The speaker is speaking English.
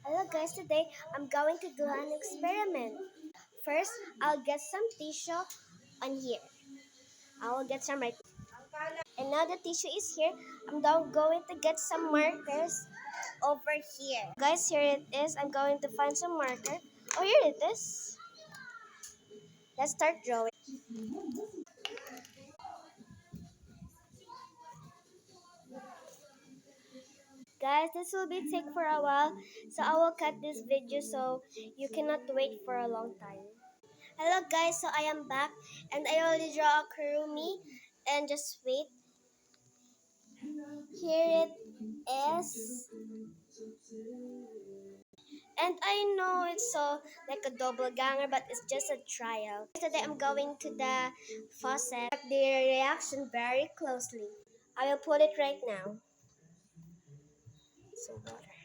Hello guys, today I'm going to do an experiment. First, I'll get some tissue on here. I will get some right. And now the tissue is here. I'm now going to get some markers over here. Guys, here it is. I'm going to find some marker. Oh, here it is. Let's start drawing. Guys, this will be take for a while. So I will cut this video so you cannot wait for a long time. Hello guys, so I am back and I already draw a Kurumi and just wait. Here it is. And I know it's so like a double ganger, but it's just a trial. Today I'm going to the faucet. Check their reaction very closely. I will put it right now. So water.